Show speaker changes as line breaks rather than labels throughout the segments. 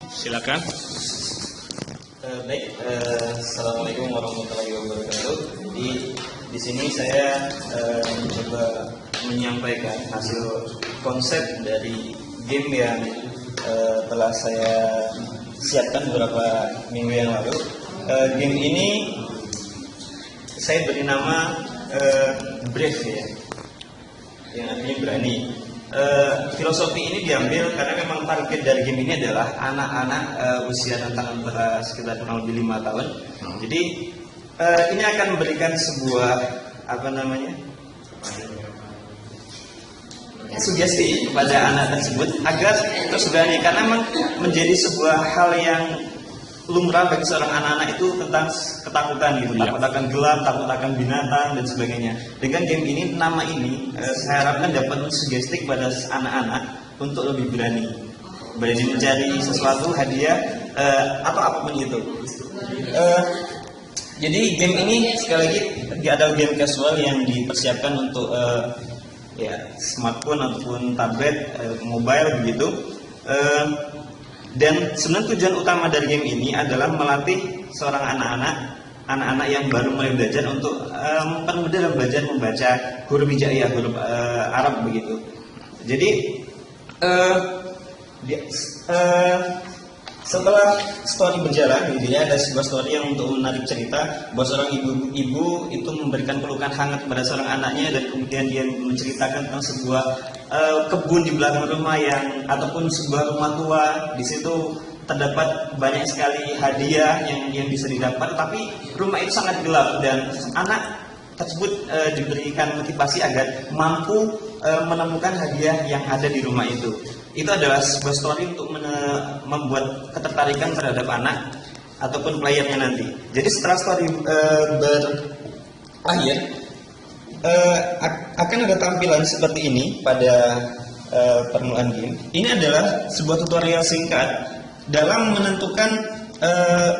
Silakan.
Assalamualaikum warahmatullahi wabarakatuh. Di sini saya mencoba menyampaikan hasil konsep dari game yang telah saya siapkan beberapa minggu yang lalu. Game ini saya beri nama Brave ya, yang artinya berani. Filosofi ini diambil karena memang target dari game ini adalah anak-anak usia rentang antara sekitar kurang lebih 5 tahun. Jadi ini akan memberikan sebuah sugesti kepada anak tersebut agar terus berani, karena memang menjadi sebuah hal yang lumrah bagi seorang anak-anak itu tentang ketakutan gitu, takut akan gelap, takut akan binatang dan sebagainya. Dengan game ini, nama ini saya harapkan dapat sugesti kepada anak-anak untuk lebih berani mencari sesuatu hadiah atau apapun itu. Jadi game ini sekali lagi adalah game casual yang dipersiapkan untuk smartphone ataupun tablet, mobile begitu. Dan sebenarnya tujuan utama dari game ini adalah melatih seorang anak-anak yang baru mulai belajar untuk mempermudah dalam belajar membaca huruf hijaiyah, huruf Arab begitu. Jadi setelah story berjalan, intinya ada sebuah story yang untuk menarik cerita bahwa seorang ibu itu memberikan pelukan hangat kepada seorang anaknya, dan kemudian dia menceritakan tentang sebuah kebun di belakang rumah ataupun sebuah rumah tua. Di situ terdapat banyak sekali hadiah yang bisa didapat, tapi rumah itu sangat gelap dan anak tersebut diberikan motivasi agar mampu menemukan hadiah yang ada di rumah itu. Itu adalah sebuah story untuk membuat ketertarikan terhadap anak ataupun playernya nanti. Jadi setelah story berakhir, akan ada tampilan seperti ini pada permulaan game. Ini adalah sebuah tutorial singkat dalam menentukan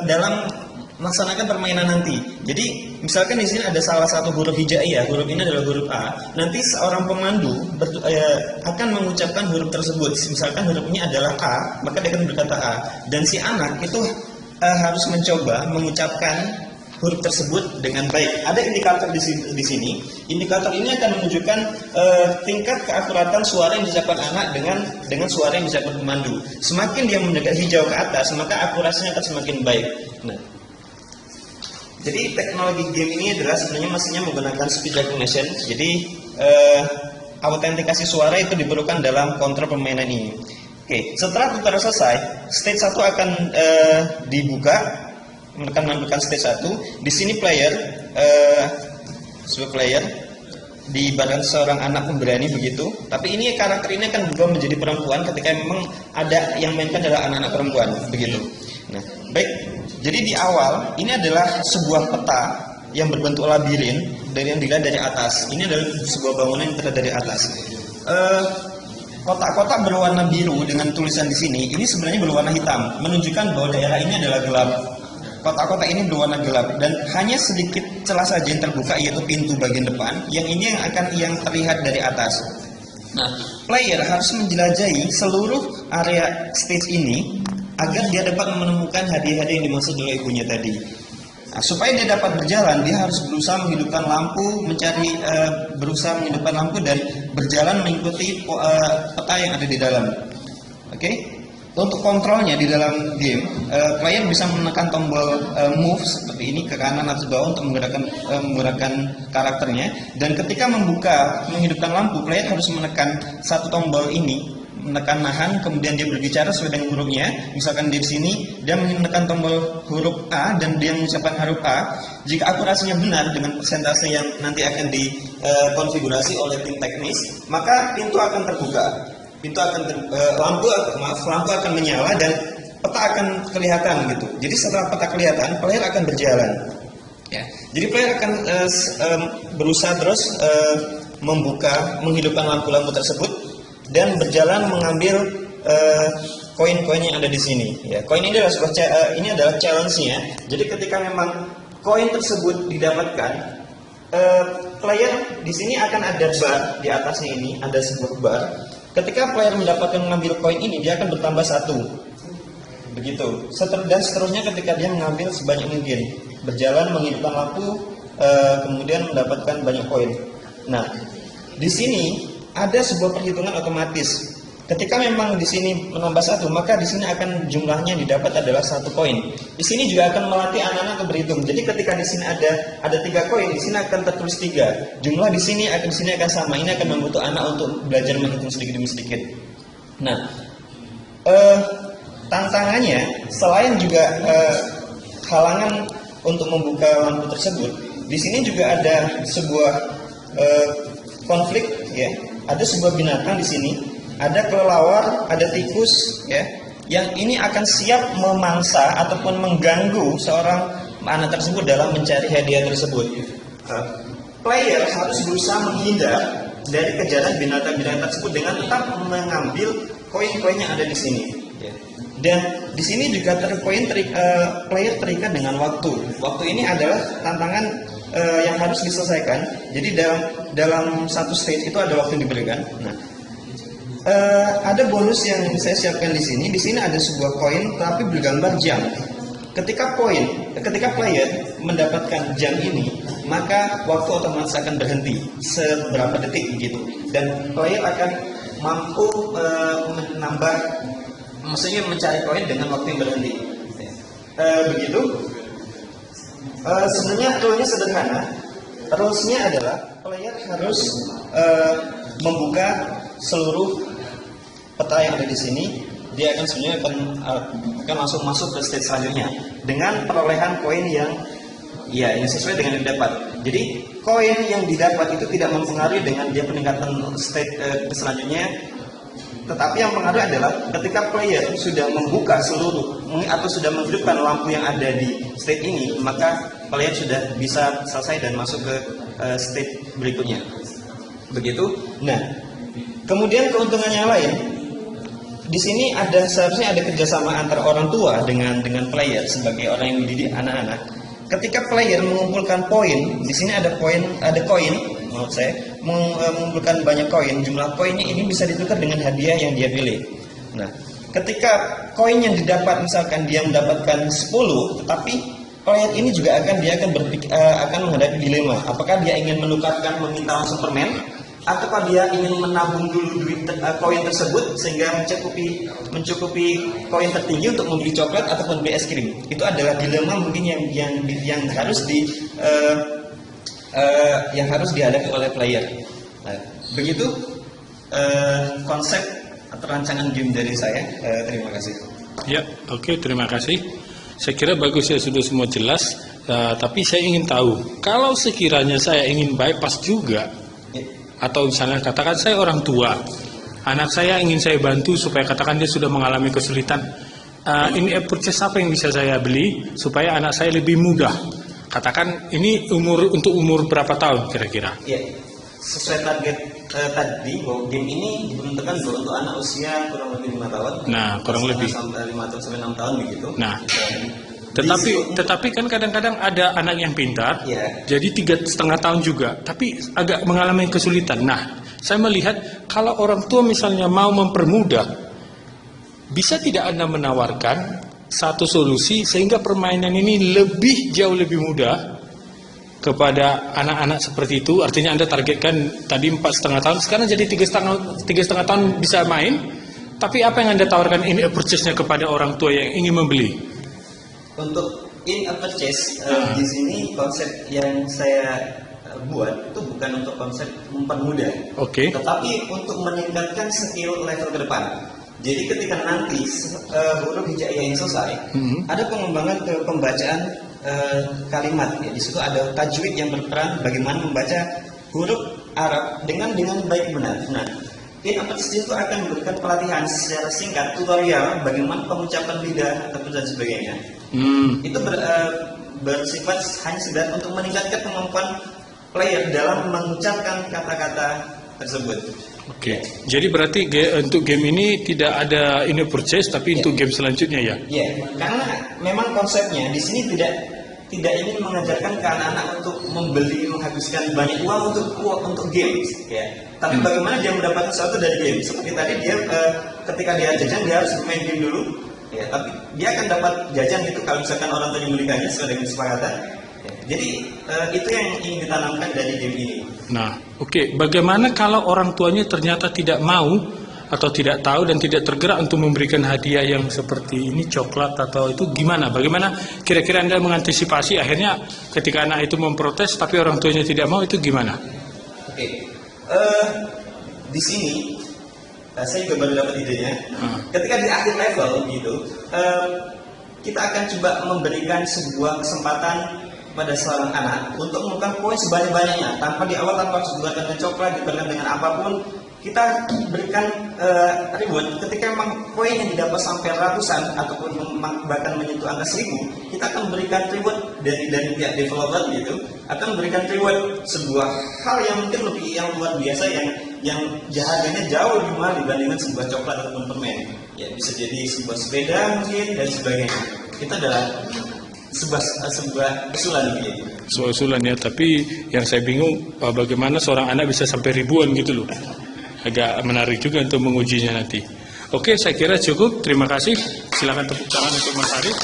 dalam melaksanakan permainan nanti. Jadi misalkan di sini ada salah satu huruf hijaiyah, huruf ini adalah huruf A. Nanti seorang pemandu akan mengucapkan huruf tersebut. Misalkan huruf ini adalah A, maka dia akan berkata A. Dan si anak itu harus mencoba mengucapkan huruf tersebut dengan baik. Ada indikator di sini. Indikator ini akan menunjukkan tingkat keakuratan suara yang diucapkan anak dengan suara yang diucapkan pemandu. Semakin dia mendekat hijau ke atas, maka akurasinya akan semakin baik. Nah, jadi teknologi game ini adalah sebenarnya mesinnya menggunakan speech recognition. Jadi autentikasi suara itu diperlukan dalam kontrol permainan ini. Oke, setelah tutorial selesai, stage 1 akan dibuka. Menekan stage 1. Di sini sebuah player diibaratkan seorang anak pemberani begitu. Tapi ini karakter ini akan berubah menjadi perempuan ketika memang ada yang mainkan adalah anak-anak perempuan begitu. Nah, baik. Jadi di awal ini adalah sebuah peta yang berbentuk labirin yang dilihat dari atas. Ini adalah sebuah bangunan yang terlihat dari atas. Kotak-kotak berwarna biru dengan tulisan di sini ini sebenarnya berwarna hitam, menunjukkan bahwa daerah ini adalah gelap. Kotak-kotak ini berwarna gelap dan hanya sedikit celah saja yang terbuka, yaitu pintu bagian depan. Yang ini yang terlihat dari atas. Nah, player harus menjelajahi seluruh area stage ini agar dia dapat menemukan hadiah-hadiah yang dimaksud oleh ibunya tadi. Nah, supaya dia dapat berjalan, dia harus berusaha menghidupkan lampu, berusaha menghidupkan lampu dan berjalan mengikuti peta yang ada di dalam. Oke? Untuk kontrolnya di dalam game, player bisa menekan tombol move seperti ini ke kanan atau bawah untuk menggunakan karakternya. Dan ketika menghidupkan lampu, player harus menekan satu tombol ini, menekan nahan, kemudian dia berbicara sesuai dengan hurufnya. Misalkan di sini dia menekan tombol huruf A dan dia mengucapkan huruf A. Jika akurasinya benar dengan persentase yang nanti akan dikonfigurasi oleh tim teknis, maka pintu akan terbuka. Lampu akan menyala dan peta akan kelihatan gitu. Jadi setelah peta kelihatan, player akan berjalan. Ya. Jadi player akan berusaha terus menghidupkan lampu-lampu tersebut dan berjalan mengambil koin-koin yang ada di sini. Ya, koin ini adalah challenge-nya. Jadi ketika memang koin tersebut didapatkan, player di sini akan ada bar di atasnya ini, ada sebuah bar. Ketika player mendapatkan mengambil koin ini, dia akan bertambah 1. begitu. Dan seterusnya ketika dia mengambil sebanyak mungkin, berjalan menghidupkan lampu, kemudian mendapatkan banyak koin. Nah, di sini ada sebuah perhitungan otomatis. Ketika memang di sini menambah 1, maka di sini akan jumlahnya didapat adalah 1 koin. Di sini juga akan melatih anak-anak untuk berhitung. Jadi ketika di sini ada 3 koin, di sini akan tertulis 3. Jumlah di sini akan sama. Ini akan membantu anak untuk belajar menghitung sedikit demi sedikit. Nah, tantangannya selain juga halangan untuk membuka lampu tersebut, di sini juga ada sebuah konflik, ya. Ada sebuah binatang di sini. Ada kelelawar, ada tikus, ya, yang ini akan siap memangsa ataupun mengganggu seorang anak tersebut dalam mencari hadiah tersebut. Player harus berusaha menghindar dari kejaran binatang-binatang tersebut dengan tetap mengambil koin-koin yang ada di sini. Dan di sini juga player terikat dengan waktu. Waktu ini adalah tantangan yang harus diselesaikan. Jadi dalam satu stage itu ada waktu yang diberikan. Nah, ada bonus yang saya siapkan di sini. Di sini ada sebuah koin tapi bergambar jam. Ketika player mendapatkan jam ini, maka waktu otomatis akan berhenti seberapa detik begitu. Dan player akan mampu menambah, maksudnya mencari koin dengan waktu yang berhenti. Begitu. Sebenarnya rule-nya sederhana. Rules-nya adalah player harus membuka seluruh peta yang ada di sini. Dia akan sebenarnya akan langsung masuk ke stage selanjutnya dengan perolehan koin yang ini sesuai dengan yang didapat. Jadi koin yang didapat itu tidak mempengaruhi dengan dia peningkatan stage selanjutnya. Tetapi yang mempengaruhi adalah ketika player sudah membuka seluruh atau sudah menghidupkan lampu yang ada di stage ini, maka player sudah bisa selesai dan masuk ke stage berikutnya. Begitu. Nah, kemudian keuntungan yang lain, di sini seharusnya ada kerjasama antara orang tua dengan player sebagai orang yang mendidik anak-anak. Ketika player mengumpulkan poin, di sini ada koin, menurut saya mengumpulkan banyak koin. Jumlah koinnya ini bisa ditukar dengan hadiah yang dia pilih. Nah, ketika koin yang didapat, misalkan dia mendapatkan 10, tetapi player ini juga akan menghadapi dilema. Apakah dia ingin menukarkan, meminta langsung permen, ataukah dia ingin menabung dulu duit koin tersebut sehingga mencukupi koin tertinggi untuk membeli coklat ataupun beli es krim. Itu adalah dilema mungkin yang harus dihadapi oleh player. Nah, begitu konsep atau rancangan game dari saya. Terima kasih.
Ya, oke, terima kasih. Saya kira bagus ya, sudah semua jelas. Tapi saya ingin tahu, kalau sekiranya saya ingin bypass juga, atau misalnya katakan saya orang tua, anak saya ingin saya bantu supaya katakan dia sudah mengalami kesulitan, ini purchase apa yang bisa saya beli supaya anak saya lebih mudah? Katakan ini untuk umur berapa tahun kira-kira?
Ya, sesuai target tadi bahwa game ini diperuntukkan untuk anak usia kurang lebih 5 tahun.
Nah, kurang lebih
sampai 5 tahun sampai 6 tahun begitu.
Nah, tetapi kan kadang-kadang ada anak yang pintar, jadi 3,5 tahun juga, tapi agak mengalami kesulitan. Nah, saya melihat kalau orang tua misalnya mau mempermudah, bisa tidak Anda menawarkan satu solusi sehingga permainan ini jauh lebih mudah kepada anak-anak seperti itu? Artinya Anda targetkan tadi 4,5 tahun, sekarang jadi 3,5 tahun bisa main, tapi apa yang Anda tawarkan in purchase-nya kepada orang tua yang ingin membeli?
Untuk in a purchase, di sini konsep yang saya buat itu bukan untuk konsep mempermudah, tetapi untuk meningkatkan skill level ke depan. Jadi ketika nanti huruf hijaiyah yang selesai, ada pengembangan ke pembacaan kalimat. Ya, di situ ada tajwid yang berperan bagaimana membaca huruf Arab dengan baik benar. Nah, in a purchase itu akan memberikan pelatihan secara singkat, tutorial bagaimana pengucapan lidah ataupun dan sebagainya. Itu bersifat hanya sekedar untuk meningkatkan kemampuan player dalam mengucapkan kata-kata tersebut.
Jadi berarti untuk game ini tidak ada in purchase, tapi untuk game selanjutnya ya?
Iya, karena memang konsepnya di sini tidak ingin mengajarkan ke anak-anak untuk menghabiskan banyak uang untuk games, ya. Tapi bagaimana dia mendapatkan sesuatu dari game? Seperti tadi dia ketika dia jajan dia harus main game dulu. ya, tapi dia akan dapat jajan itu kalau misalkan orang tuanya memberikannya sesuai dengan kesepakatan. Ya, jadi itu yang ingin ditanamkan dari game ini.
Nah, oke. Bagaimana kalau orang tuanya ternyata tidak mau atau tidak tahu dan tidak tergerak untuk memberikan hadiah yang seperti ini, coklat atau itu, gimana? Bagaimana kira-kira Anda mengantisipasi akhirnya ketika anak itu memprotes tapi orang tuanya tidak mau, itu gimana?
Oke. Di sini saya juga baru dapat idenya. Ketika di akhir level gitu, kita akan coba memberikan sebuah kesempatan pada seorang anak untuk melakukan poin sebanyak-banyaknya, tanpa di awal tanpa harus dibuatkan dengan coklat, dibuatkan dengan apapun. Kita berikan reward ketika memang poin yang didapat sampai ratusan ataupun bahkan menyentuh angka 1000, kita akan memberikan reward dari pihak developer gitu, akan memberikan reward sebuah hal yang mungkin lebih yang luar biasa yang harganya jauh lebih mahal dibandingkan sebuah coklat ataupun permen. Ya, bisa jadi sebuah sepeda mungkin dan sebagainya. Kita adalah sebuah usulan gitu.
Sebuah usulan ya, tapi yang saya bingung bagaimana seorang anak bisa sampai ribuan gitu loh. Agak menarik juga untuk mengujinya nanti. Oke, saya kira cukup. Terima kasih. Silakan tepuk tangan untuk Mas Arif.